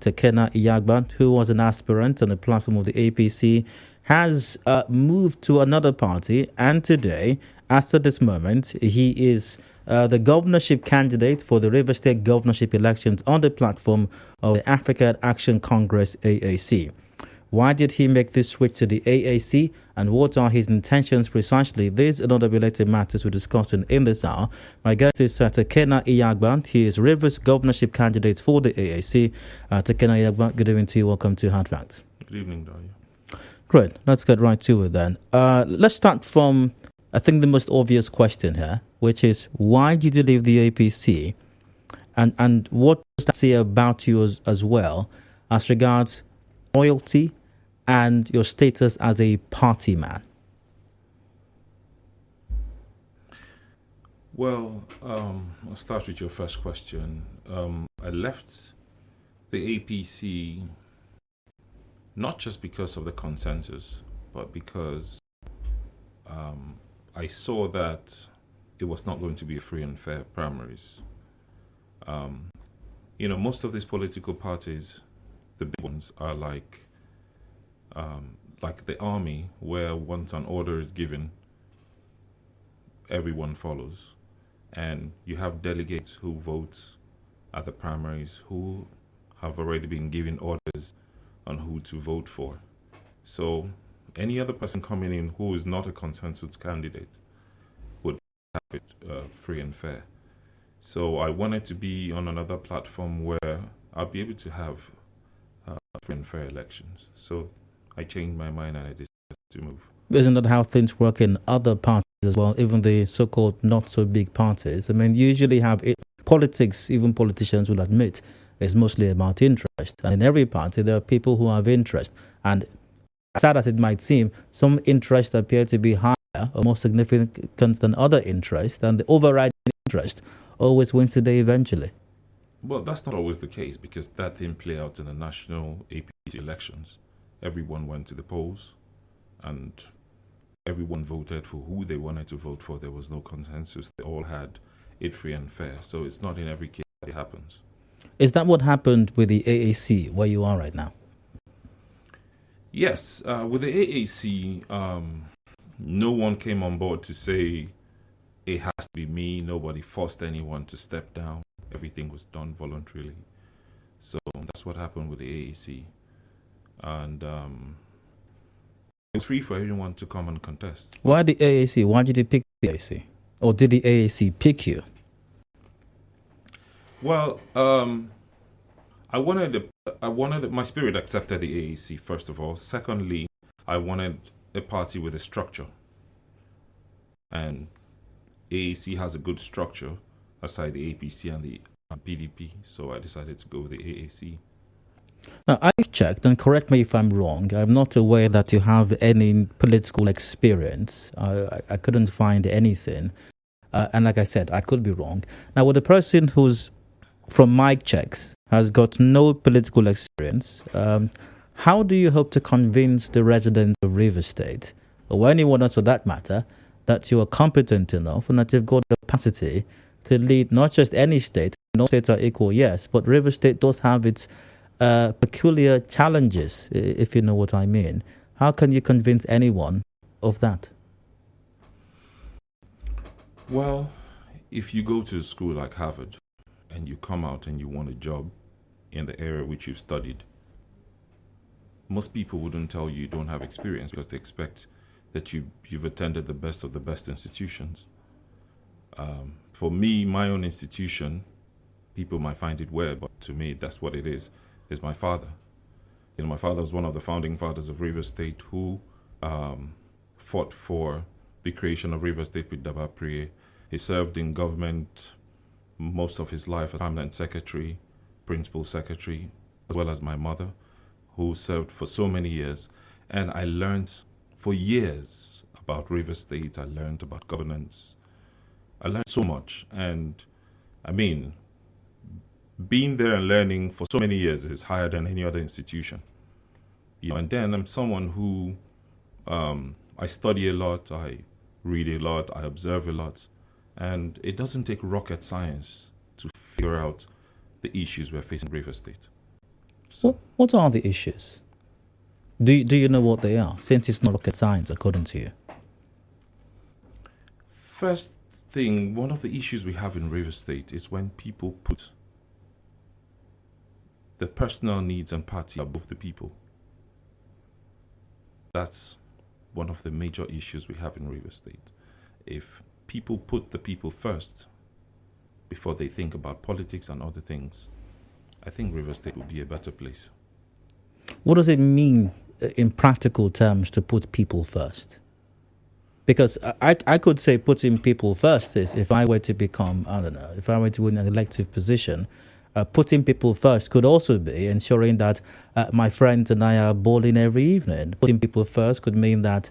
Tekena Iyagba, who was an aspirant on the platform of the APC, has moved to another party, and today, as at this moment, he is the governorship candidate for the Rivers State governorship elections on the platform of the African Action Congress, AAC. Why did he make this switch to the AAC, and what are his intentions precisely? These and other related matters we're discussing in this hour. My guest is Tekena Iyagba. He is Rivers governorship candidate for the AAC. Tekena Iyagba, good evening to you. Welcome to Hard Facts. Good evening, Daria. Great. Let's get right to it then. Let's start from, I think, the most obvious question here, which is, why did you leave the APC? And what does that say about you as well as regards loyalty and your status as a party man? Well, I'll start with your first question. I left the APC not just because of the consensus, but because I saw that it was not going to be a free and fair primaries. Most of these political parties, the big ones, are like the army, where once an order is given, everyone follows. And you have delegates who vote at the primaries who have already been given orders on who to vote for. So any other person coming in who is not a consensus candidate would have it free and fair. So I wanted to be on another platform where I'll be able to have free and fair elections. So I changed my mind and I decided to move. Isn't that how things work in other parties as well, even the so-called not-so-big parties? I mean, you usually have politics, even politicians will admit, is mostly about interest. And in every party, there are people who have interest. And as sad as it might seem, some interests appear to be higher or more significant than other interests, and the overriding interest always wins the day eventually. Well, that's not always the case, because that didn't play out in the national APC elections. Everyone went to the polls and everyone voted for who they wanted to vote for. There was no consensus. They all had it free and fair. So it's not in every case that it happens. Is that what happened with the AAC, where you are right now? Yes. With the AAC, no one came on board to say it has to be me. Nobody forced anyone to step down. Everything was done voluntarily. So that's what happened with the AAC. And it's free for anyone to come and contest. Why the AAC? Why did you pick the AAC? Or did the AAC pick you? Well, I wanted my spirit accepted the AAC, first of all. Secondly, I wanted a party with a structure. And AAC has a good structure aside the APC and the PDP. So I decided to go with the AAC. Now, I've checked, and correct me if I'm wrong, I'm not aware that you have any political experience. I couldn't find anything. And like I said, I could be wrong. Now, with a person who's, from my checks, has got no political experience, how do you hope to convince the residents of Rivers State, or anyone else for that matter, that you are competent enough and that you've got the capacity to lead not just any state? No states are equal, yes, but Rivers State does have its peculiar challenges, if you know what I mean. How can you convince anyone of that? Well, if you go to a school like Harvard and you come out and you want a job in the area which you've studied, most people wouldn't tell you don't have experience, because they expect that you've attended the best of the best institutions. For me, my own institution, people might find it weird, but to me, that's what it is my father. My father was one of the founding fathers of Rivers State, who fought for the creation of Rivers State with Daba Priye. He served in government most of his life as permanent secretary, principal secretary, as well as my mother, who served for so many years. And I learned for years about Rivers State. I learned about governance. I learned so much. And I mean, being there and learning for so many years is higher than any other institution. And then I'm someone who I study a lot, I read a lot, I observe a lot, and it doesn't take rocket science to figure out the issues we're facing in Rivers State. So, What are the issues? Do you know what they are? Since it's not rocket science, according to you. first thing, one of the issues we have in Rivers State is when people put the personal needs and party above the people. That's one of the major issues we have in Rivers State. If people put the people first before they think about politics and other things, I think Rivers State would be a better place. What does it mean in practical terms to put people first? Because I could say putting people first is if I were to become, I don't know, if I were to win an elective position, putting people first could also be ensuring that my friends and I are bowling every evening. Putting people first could mean that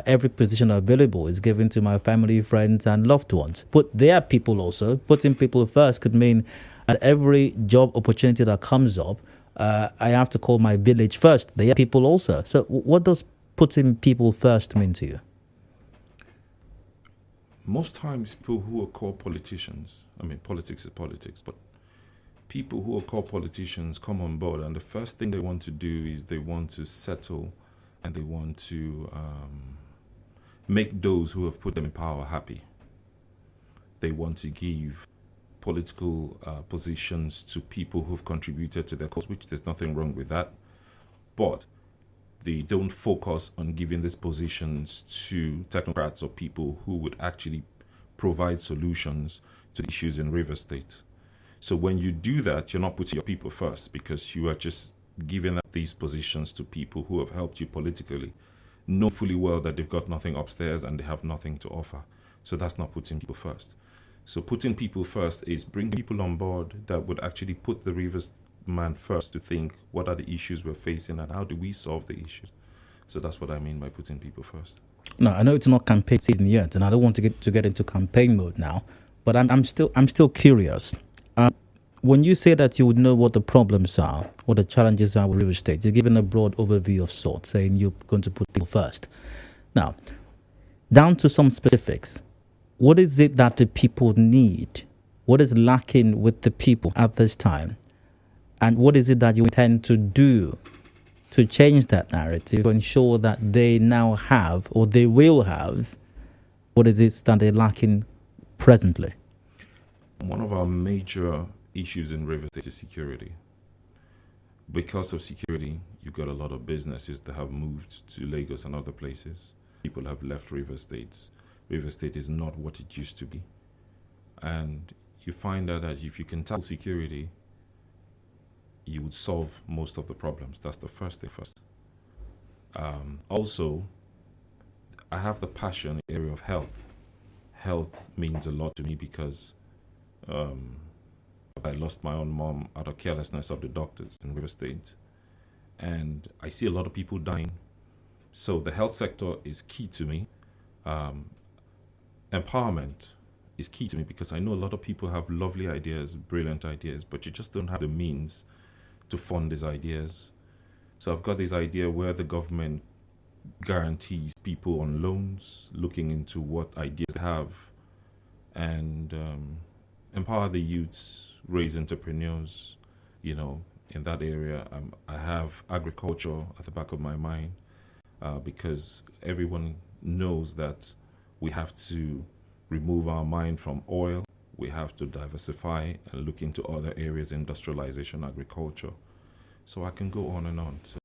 every position available is given to my family, friends, and loved ones. Put their people also. Putting people first could mean that every job opportunity that comes up, I have to call my village first. They are people also. So what does putting people first mean to you? Most times people who are called politicians, I mean politics is politics, but people who are called politicians come on board and the first thing they want to do is they want to settle and they want to make those who have put them in power happy. They want to give political positions to people who've contributed to their cause, which there's nothing wrong with that. But they don't focus on giving these positions to technocrats or people who would actually provide solutions to the issues in Rivers State. So when you do that, you're not putting your people first because you are just giving these positions to people who have helped you politically, know fully well that they've got nothing upstairs and they have nothing to offer. So that's not putting people first. So putting people first is bring people on board that would actually put the Rivers man first to think what are the issues we're facing and how do we solve the issues. So that's what I mean by putting people first. No, I know it's not campaign season yet, and I don't want to get into campaign mode now. But I'm still curious. When you say that you would know what the problems are, what the challenges are with Rivers State, you're given a broad overview of sorts, saying you're going to put people first. Now, down to some specifics, what is it that the people need? What is lacking with the people at this time? And what is it that you intend to do to change that narrative, to ensure that they now have, or they will have, what is it that they're lacking presently? One of our major issues in Rivers State is security. Because of security, you've got a lot of businesses that have moved to Lagos and other places. People have left Rivers State. Rivers State is not what it used to be. And you find out that if you can tackle security, you would solve most of the problems. That's the first thing first. Also, I have the passion in the area of health. Health means a lot to me because I lost my own mom out of carelessness of the doctors in Rivers State. And I see a lot of people dying. So the health sector is key to me. Empowerment is key to me because I know a lot of people have lovely ideas, brilliant ideas, but you just don't have the means to fund these ideas. So I've got this idea where the government guarantees people on loans, looking into what ideas they have, and empower the youths, raise entrepreneurs, in that area. I have agriculture at the back of my mind because everyone knows that we have to remove our mind from oil. We have to diversify and look into other areas, industrialization, agriculture. So I can go on and on. So